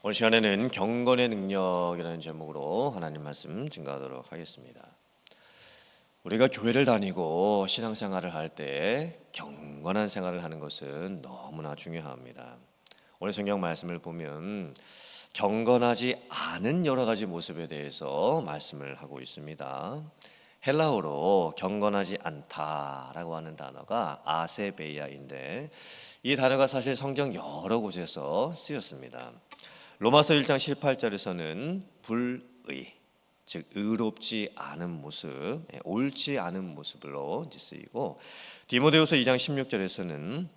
오늘 시간에는 경건의 능력이라는 제목으로 하나님 말씀 증거하도록 하겠습니다. 우리가 교회를 다니고 신앙생활을 할 때 경건한 생활을 하는 것은 너무나 중요합니다. 오늘 성경 말씀을 보면 경건하지 않은 여러 가지 모습에 대해서 말씀을 하고 있습니다. 헬라어로 경건하지 않다라고 하는 단어가 아세베이아인데 이 단어가 사실 성경 여러 곳에서 쓰였습니다. 로마서 1장 18절에서는 불의, 즉 의롭지 않은 모습, 옳지 않은 모습으로 쓰이고, 디모데후서 2장 16절에서는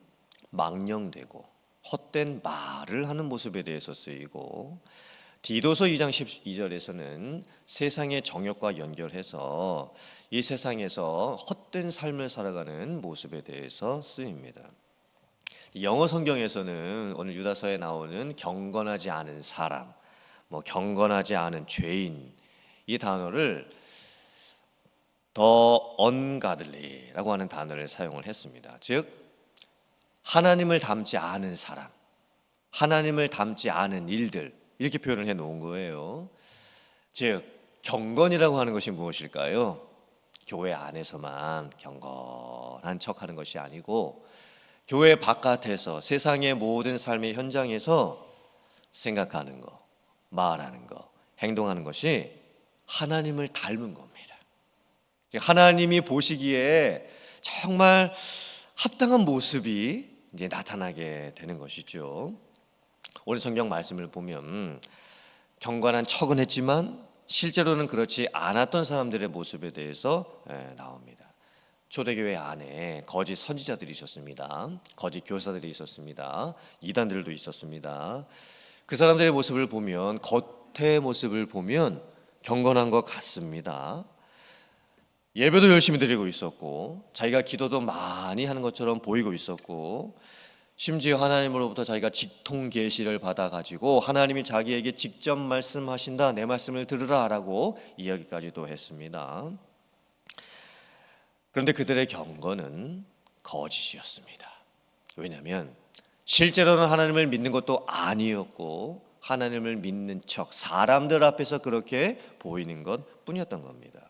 망령되고 헛된 말을 하는 모습에 대해서 쓰이고, 디도서 2장 12절에서는 세상의 정욕과 연결해서 이 세상에서 헛된 삶을 살아가는 모습에 대해서 쓰입니다. 영어 성경에서는 오늘 유다서에 나오는 경건하지 않은 사람, 경건하지 않은 죄인, 이 단어를 더 ungodly라고 하는 단어를 사용을 했습니다. 즉 하나님을 닮지 않은 사람, 하나님을 닮지 않은 일들, 이렇게 표현을 해 놓은 거예요. 즉 경건이라고 하는 것이 무엇일까요? 교회 안에서만 경건한 척하는 것이 아니고 교회 바깥에서 세상의 모든 삶의 현장에서 생각하는 것, 말하는 것, 행동하는 것이 하나님을 닮은 겁니다. 하나님이 보시기에 정말 합당한 모습이 이제 나타나게 되는 것이죠. 오늘 성경 말씀을 보면 경건한 척은 했지만 실제로는 그렇지 않았던 사람들의 모습에 대해서 나옵니다. 초대교회 안에 거짓 선지자들이 있었습니다. 거짓 교사들이 있었습니다. 이단들도 있었습니다. 그 사람들의 모습을 보면, 겉의 모습을 보면 경건한 것 같습니다. 예배도 열심히 드리고 있었고, 자기가 기도도 많이 하는 것처럼 보이고 있었고, 심지어 하나님으로부터 자기가 직통 계시를 받아가지고 하나님이 자기에게 직접 말씀하신다, 내 말씀을 들으라 라고 이야기까지도 했습니다. 그런데 그들의 경건은 거짓이었습니다. 왜냐하면 실제로는 하나님을 믿는 것도 아니었고 하나님을 믿는 척 사람들 앞에서 그렇게 보이는 것 뿐이었던 겁니다.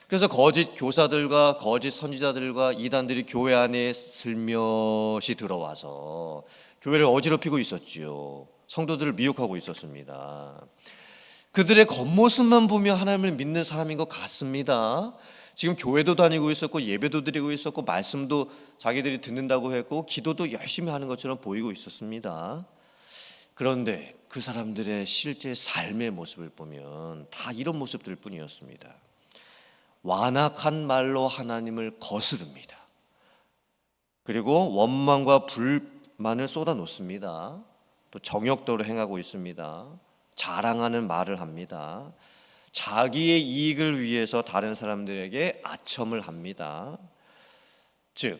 그래서 거짓 교사들과 거짓 선지자들과 이단들이 교회 안에 슬며시 들어와서 교회를 어지럽히고 있었지요. 성도들을 미혹하고 있었습니다. 그들의 겉모습만 보면 하나님을 믿는 사람인 것 같습니다. 지금 교회도 다니고 있었고 예배도 드리고 있었고 말씀도 자기들이 듣는다고 했고 기도도 열심히 하는 것처럼 보이고 있었습니다. 그런데 그 사람들의 실제 삶의 모습을 보면 다 이런 모습들 뿐이었습니다. 완악한 말로 하나님을 거스릅니다. 그리고 원망과 불만을 쏟아놓습니다. 또 정욕도로 행하고 있습니다. 자랑하는 말을 합니다. 자기의 이익을 위해서 다른 사람들에게 아첨을 합니다. 즉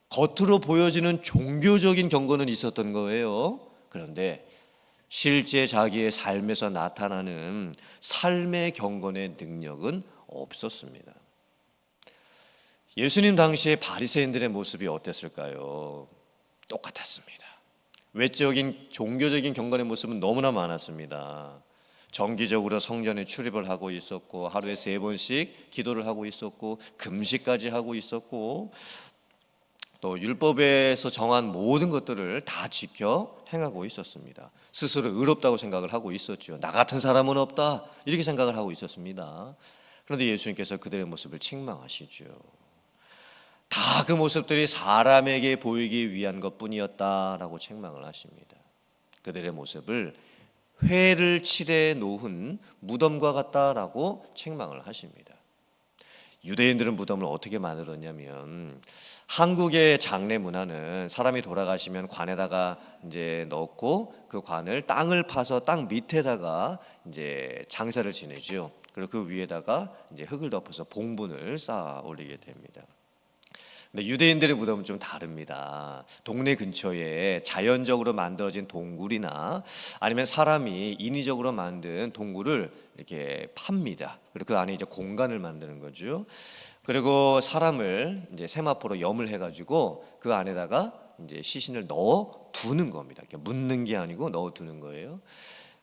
겉으로 보여지는 종교적인 경건은 있었던 거예요. 그런데 실제 자기의 삶에서 나타나는 삶의 경건의 능력은 없었습니다. 예수님 당시에 바리새인들의 모습이 어땠을까요? 똑같았습니다. 외적인 종교적인 경건의 모습은 너무나 많았습니다. 정기적으로 성전에 출입을 하고 있었고 하루에 3번씩 기도를 하고 있었고 금식까지 하고 있었고 또 율법에서 정한 모든 것들을 다 지켜 행하고 있었습니다. 스스로 의롭다고 생각을 하고 있었죠. 나 같은 사람은 없다 이렇게 생각을 하고 있었습니다. 그런데 예수님께서 그들의 모습을 책망하시죠. 다 그 모습들이 사람에게 보이기 위한 것뿐이었다라고 책망을 하십니다. 그들의 모습을 회를 칠해 놓은 무덤과 같다라고 책망을 하십니다. 유대인들은 무덤을 어떻게 만들었냐면 한국의 장례 문화는 사람이 돌아가시면 관에다가 이제 넣고 그 관을 땅을 파서 땅 밑에다가 이제 장사를 지내죠. 그리고 그 위에다가 이제 흙을 덮어서 봉분을 쌓아 올리게 됩니다. 근데 유대인들의 무덤은 좀 다릅니다. 동네 근처에 자연적으로 만들어진 동굴이나 아니면 사람이 인위적으로 만든 동굴을 이렇게 팝니다. 그리고 그 안에 이제 공간을 만드는 거죠. 그리고 사람을 이제 세마포로 염을 해가지고 그 안에다가 이제 시신을 넣어 두는 겁니다. 묻는 게 아니고 넣어 두는 거예요.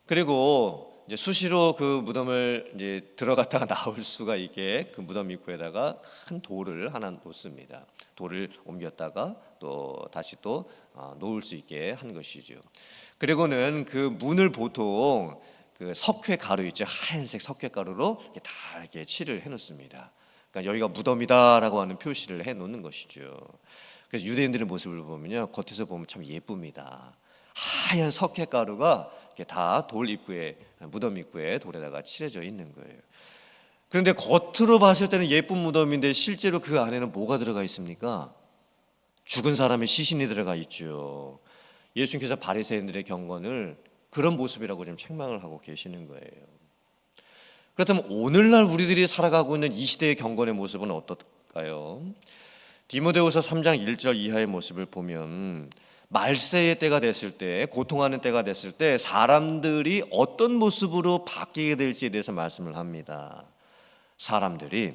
그리고 이제 수시로 그 무덤을 이제 들어갔다가 나올 수가 있게 그 무덤 입구에다가 큰 돌을 하나 놓습니다. 돌을 옮겼다가 또 다시 또 놓을 수 있게 한 것이죠. 그리고는 그 문을 보통 그 석회 가루 있죠, 하얀색 석회 가루로 이렇게 다 이렇게 칠을 해놓습니다. 그러니까 여기가 무덤이다라고 하는 표시를 해놓는 것이죠. 그래서 유대인들의 모습을 보면요, 겉에서 보면 참 예쁩니다. 하얀 석회 가루가 이렇게 다 돌 입구에, 무덤 입구에 돌에다가 칠해져 있는 거예요. 그런데 겉으로 봤을 때는 예쁜 무덤인데 실제로 그 안에는 뭐가 들어가 있습니까? 죽은 사람의 시신이 들어가 있죠. 예수님께서 바리새인들의 경건을 그런 모습이라고 지금 책망을 하고 계시는 거예요. 그렇다면 오늘날 우리들이 살아가고 있는 이 시대의 경건의 모습은 어떨까요? 디모데후서 3장 1절 이하의 모습을 보면 말세의 때가 됐을 때, 고통하는 때가 됐을 때 사람들이 어떤 모습으로 바뀌게 될지에 대해서 말씀을 합니다. 사람들이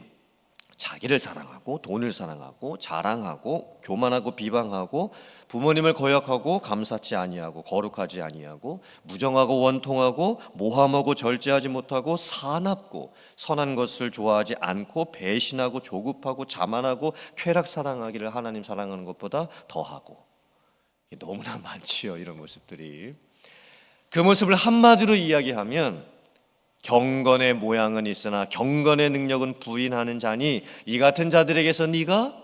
자기를 사랑하고 돈을 사랑하고 자랑하고 교만하고 비방하고 부모님을 거역하고 감사치 아니하고 거룩하지 아니하고 무정하고 원통하고 모함하고 절제하지 못하고 사납고 선한 것을 좋아하지 않고 배신하고 조급하고 자만하고 쾌락 사랑하기를 하나님 사랑하는 것보다 더하고. 너무나 많지요, 이런 모습들이. 그 모습을 한마디로 이야기하면 경건의 모양은 있으나 경건의 능력은 부인하는 자니 이 같은 자들에게서 네가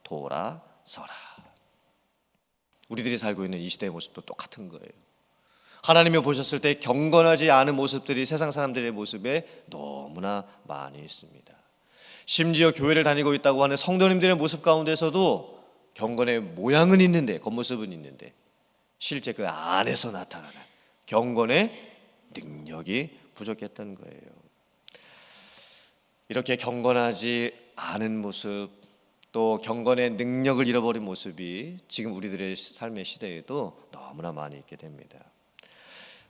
돌아서라. 우리들이 살고 있는 이 시대의 모습도 똑같은 거예요. 하나님이 보셨을 때 경건하지 않은 모습들이 세상 사람들의 모습에 너무나 많이 있습니다. 심지어 교회를 다니고 있다고 하는 성도님들의 모습 가운데서도 경건의 모양은 있는데, 겉모습은 있는데 실제 그 안에서 나타나는 경건의 능력이 부족했던 거예요. 이렇게 경건하지 않은 모습, 또 경건의 능력을 잃어버린 모습이 지금 우리들의 삶의 시대에도 너무나 많이 있게 됩니다.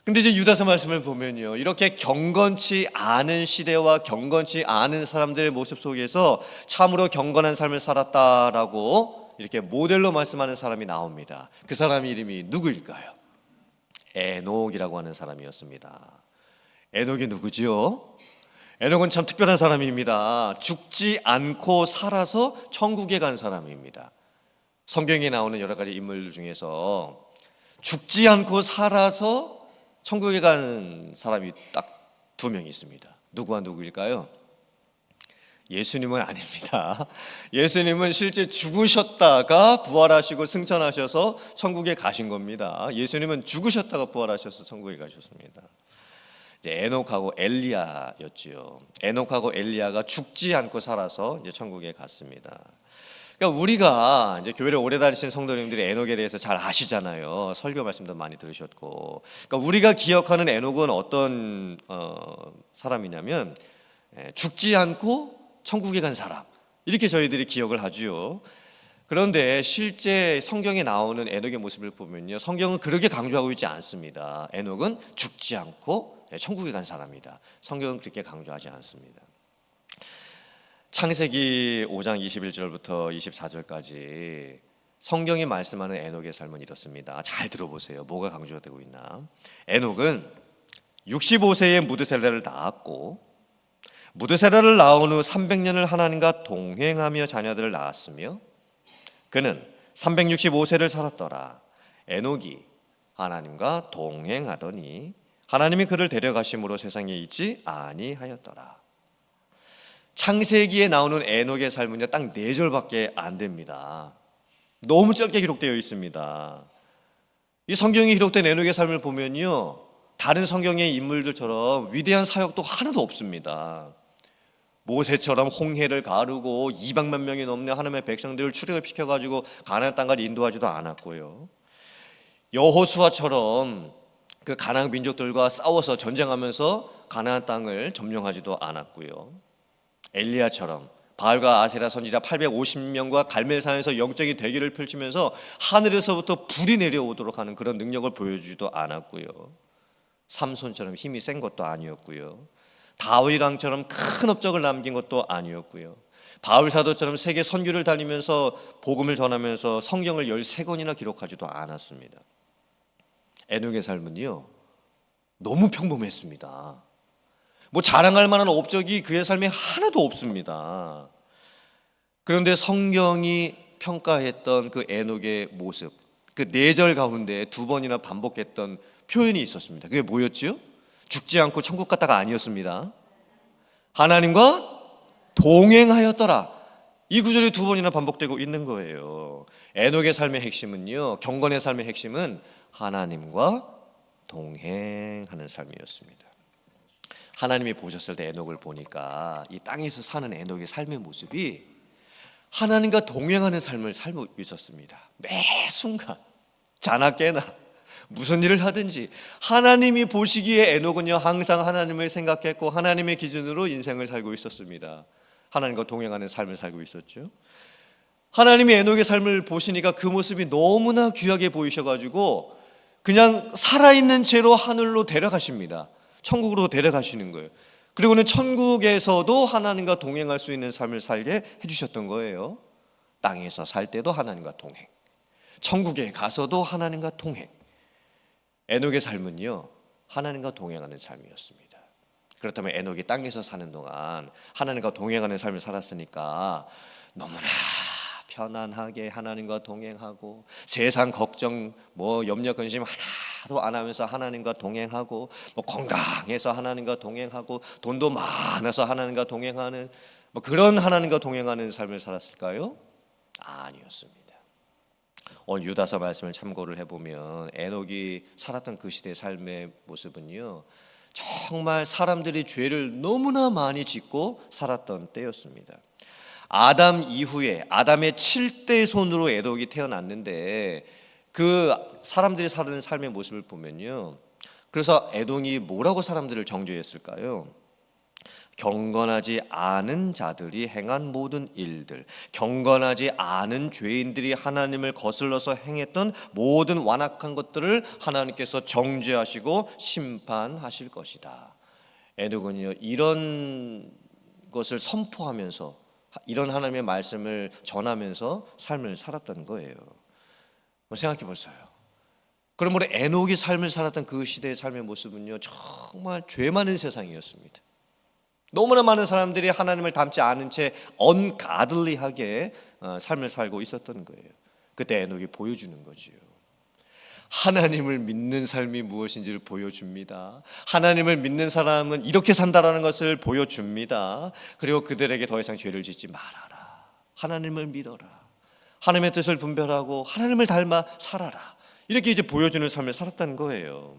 근데 이제 유다서 말씀을 보면요, 이렇게 경건치 않은 시대와 경건치 않은 사람들의 모습 속에서 참으로 경건한 삶을 살았다라고 이렇게 모델로 말씀하는 사람이 나옵니다. 그 사람 이름이 누구일까요? 에녹이라고 하는 사람이었습니다. 에녹이 누구지요? 에녹은 참 특별한 사람입니다. 죽지 않고 살아서 천국에 간 사람입니다. 성경에 나오는 여러 가지 인물 중에서 죽지 않고 살아서 천국에 간 사람이 딱 두 명이 있습니다. 누구와 누구일까요? 예수님은 아닙니다. 예수님은 실제 죽으셨다가 부활하시고 승천하셔서 천국에 가신 겁니다. 예수님은 죽으셨다가 부활하셔서 천국에 가셨습니다. 이제 에녹하고 엘리야였지요. 에녹하고 엘리야가 죽지 않고 살아서 이제 천국에 갔습니다. 그러니까 우리가 이제 교회를 오래 다니신 성도님들이 에녹에 대해서 잘 아시잖아요. 설교 말씀도 많이 들으셨고. 그러니까 우리가 기억하는 에녹은 어떤 사람이냐면 죽지 않고 천국에 간 사람, 이렇게 저희들이 기억을 하지요. 그런데 실제 성경에 나오는 에녹의 모습을 보면요, 성경은 그렇게 강조하고 있지 않습니다. 에녹은 죽지 않고 천국에 간 사람이다. 성경은 그렇게 강조하지 않습니다. 창세기 5장 21절부터 24절까지 성경이 말씀하는 에녹의 삶은 이렇습니다. 잘 들어보세요. 뭐가 강조되고 있나? 에녹은 65세에 무드셀라를 낳았고, 무드셀라를 낳은 후 300년을 하나님과 동행하며 자녀들을 낳았으며, 그는 365세를 살았더라. 에녹이 하나님과 동행하더니 하나님이 그를 데려가심으로 세상에 있지 아니하였더라. 창세기에 나오는 에녹의 삶은요, 딱 4절밖에 안 됩니다. 너무 짧게 기록되어 있습니다. 이 성경에 기록된 에녹의 삶을 보면요, 다른 성경의 인물들처럼 위대한 사역도 하나도 없습니다. 모세처럼 홍해를 가르고 200만 명이 넘는 하나님의 백성들을 출애굽시켜가지고 가나안 땅까지 인도하지도 않았고요, 여호수아처럼 그 가나안 민족들과 싸워서 전쟁하면서 가나안 땅을 점령하지도 않았고요, 엘리야처럼 바알과 아세라 선지자 850명과 갈멜산에서 영적인 대결을 펼치면서 하늘에서부터 불이 내려오도록 하는 그런 능력을 보여주지도 않았고요, 삼손처럼 힘이 센 것도 아니었고요, 다윗 왕처럼 큰 업적을 남긴 것도 아니었고요, 바울 사도처럼 세계 선교를 다니면서 복음을 전하면서 성경을 13권이나 기록하지도 않았습니다. 에녹의 삶은요, 너무 평범했습니다. 뭐 자랑할 만한 업적이 그의 삶에 하나도 없습니다. 그런데 성경이 평가했던 그 에녹의 모습, 그 4절 가운데 2번이나 반복했던 표현이 있었습니다. 그게 뭐였죠? 죽지 않고 천국 갔다가 아니었습니다. 하나님과 동행하였더라. 이 구절이 2번이나 반복되고 있는 거예요. 에녹의 삶의 핵심은요, 경건의 삶의 핵심은 하나님과 동행하는 삶이었습니다. 하나님이 보셨을 때 에녹을 보니까 이 땅에서 사는 에녹의 삶의 모습이 하나님과 동행하는 삶을 살고 있었습니다. 매 순간 자나 깨나 무슨 일을 하든지 하나님이 보시기에 에녹은요, 항상 하나님을 생각했고 하나님의 기준으로 인생을 살고 있었습니다. 하나님과 동행하는 삶을 살고 있었죠. 하나님이 에녹의 삶을 보시니까 그 모습이 너무나 귀하게 보이셔가지고 그냥 살아있는 채로 하늘로 데려가십니다. 천국으로 데려가시는 거예요. 그리고는 천국에서도 하나님과 동행할 수 있는 삶을 살게 해주셨던 거예요. 땅에서 살 때도 하나님과 동행, 천국에 가서도 하나님과 동행. 에녹의 삶은요, 하나님과 동행하는 삶이었습니다. 그렇다면 에녹이 땅에서 사는 동안 하나님과 동행하는 삶을 살았으니까 너무나 편안하게 하나님과 동행하고 세상 걱정 염려 근심 하나도 안 하면서 하나님과 동행하고 건강해서 하나님과 동행하고 돈도 많아서 하나님과 동행하는 그런 하나님과 동행하는 삶을 살았을까요? 아니었습니다. 오늘 유다서 말씀을 참고를 해보면 에녹이 살았던 그 시대의 삶의 모습은요, 정말 사람들이 죄를 너무나 많이 짓고 살았던 때였습니다. 아담 이후에 아담의 7대 손으로 에녹이 태어났는데 그 사람들이 사는 삶의 모습을 보면요, 그래서 에녹이 뭐라고 사람들을 정죄했을까요? 경건하지 않은 자들이 행한 모든 일들, 경건하지 않은 죄인들이 하나님을 거슬러서 행했던 모든 완악한 것들을 하나님께서 정죄하시고 심판하실 것이다. 에녹은요, 이런 것을 선포하면서 이런 하나님의 말씀을 전하면서 삶을 살았던 거예요. 생각해 보세요. 그러므로 에녹이 삶을 살았던 그 시대의 삶의 모습은요, 정말 죄 많은 세상이었습니다. 너무나 많은 사람들이 하나님을 닮지 않은 채 언가들리하게 삶을 살고 있었던 거예요. 그때 에녹이 보여주는 거지요. 하나님을 믿는 삶이 무엇인지를 보여줍니다. 하나님을 믿는 사람은 이렇게 산다라는 것을 보여줍니다. 그리고 그들에게 더 이상 죄를 짓지 말아라. 하나님을 믿어라. 하나님의 뜻을 분별하고 하나님을 닮아 살아라. 이렇게 이제 보여주는 삶을 살았다는 거예요.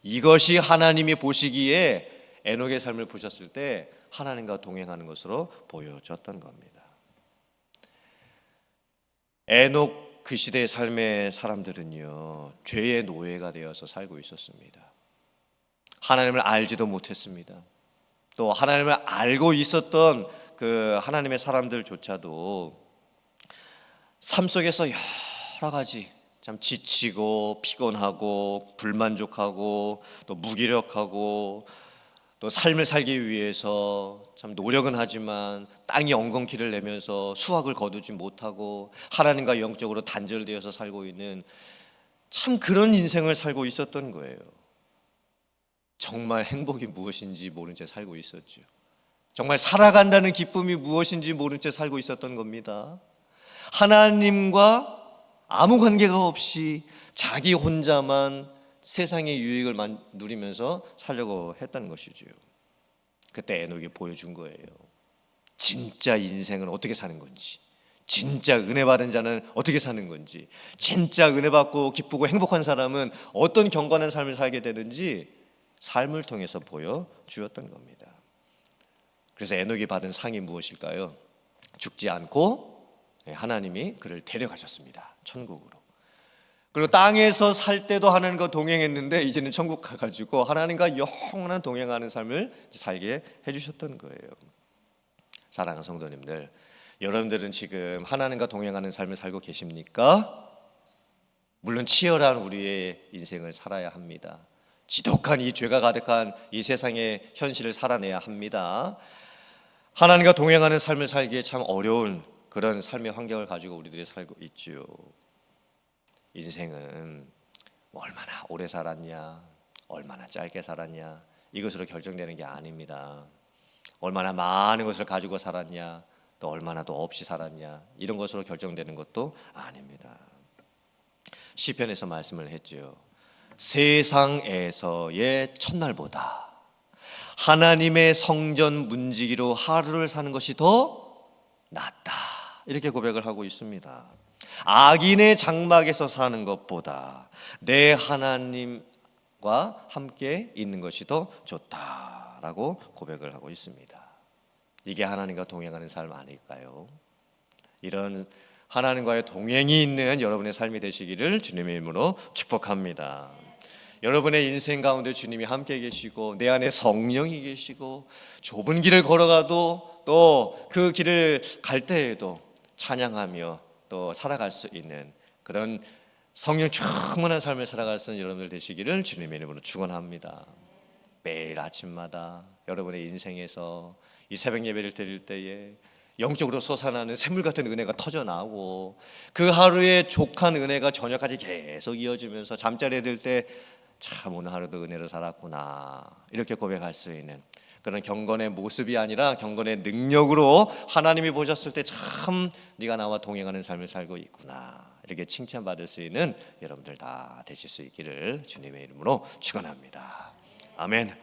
이것이 하나님이 보시기에 에녹의 삶을 보셨을 때 하나님과 동행하는 것으로 보여졌던 겁니다. 에녹 그 시대의 삶의 사람들은요, 죄의 노예가 되어서 살고 있었습니다. 하나님을 알지도 못했습니다. 또 하나님을 알고 있었던 그 하나님의 사람들조차도 삶 속에서 여러 가지 참 지치고 피곤하고 불만족하고 또 무기력하고 또 삶을 살기 위해서 참 노력은 하지만 땅이 엉겅퀴를 내면서 수확을 거두지 못하고 하나님과 영적으로 단절되어서 살고 있는 참 그런 인생을 살고 있었던 거예요. 정말 행복이 무엇인지 모른 채 살고 있었죠. 정말 살아간다는 기쁨이 무엇인지 모른 채 살고 있었던 겁니다. 하나님과 아무 관계가 없이 자기 혼자만 세상의 유익을 누리면서 살려고 했다는 것이죠. 그때 에녹이 보여준 거예요. 진짜 인생은 어떻게 사는 건지, 진짜 은혜 받은 자는 어떻게 사는 건지, 진짜 은혜 받고 기쁘고 행복한 사람은 어떤 경건한 삶을 살게 되는지 삶을 통해서 보여주었던 겁니다. 그래서 에녹이 받은 상이 무엇일까요? 죽지 않고 하나님이 그를 데려가셨습니다. 천국으로. 그리고 땅에서 살 때도 하나님과 동행했는데 이제는 천국 가가지고 하나님과 영원한 동행하는 삶을 살게 해주셨던 거예요. 사랑하는 성도님들, 여러분들은 지금 하나님과 동행하는 삶을 살고 계십니까? 물론 치열한 우리의 인생을 살아야 합니다. 지독한 이 죄가 가득한 이 세상의 현실을 살아내야 합니다. 하나님과 동행하는 삶을 살기에 참 어려운 그런 삶의 환경을 가지고 우리들이 살고 있지요. 인생은 뭐 얼마나 오래 살았냐, 얼마나 짧게 살았냐, 이것으로 결정되는 게 아닙니다. 얼마나 많은 것을 가지고 살았냐, 또 얼마나 또 없이 살았냐, 이런 것으로 결정되는 것도 아닙니다. 시편에서 말씀을 했지요. 세상에서의 첫날보다 하나님의 성전 문지기로 하루를 사는 것이 더 낫다, 이렇게 고백을 하고 있습니다. 악인의 장막에서 사는 것보다 내 하나님과 함께 있는 것이 더 좋다라고 고백을 하고 있습니다. 이게 하나님과 동행하는 삶 아닐까요? 이런 하나님과의 동행이 있는 여러분의 삶이 되시기를 주님의 이름으로 축복합니다. 여러분의 인생 가운데 주님이 함께 계시고 내 안에 성령이 계시고 좁은 길을 걸어가도 또 그 길을 갈 때에도 찬양하며 또 살아갈 수 있는 그런 성령 충만한 삶을 살아갈 수 있는 여러분들 되시기를 주님의 이름으로 축원합니다. 매일 아침마다 여러분의 인생에서 이 새벽 예배를 드릴 때에 영적으로 솟아나는 샘물 같은 은혜가 터져나오고 그 하루의 족한 은혜가 저녁까지 계속 이어지면서 잠자리에 들 때 참 오늘 하루도 은혜로 살았구나, 이렇게 고백할 수 있는 그런 경건의 모습이 아니라 경건의 능력으로 하나님이 보셨을 때 참 네가 나와 동행하는 삶을 살고 있구나, 이렇게 칭찬받을 수 있는 여러분들 다 되실 수 있기를 주님의 이름으로 축원합니다. 아멘.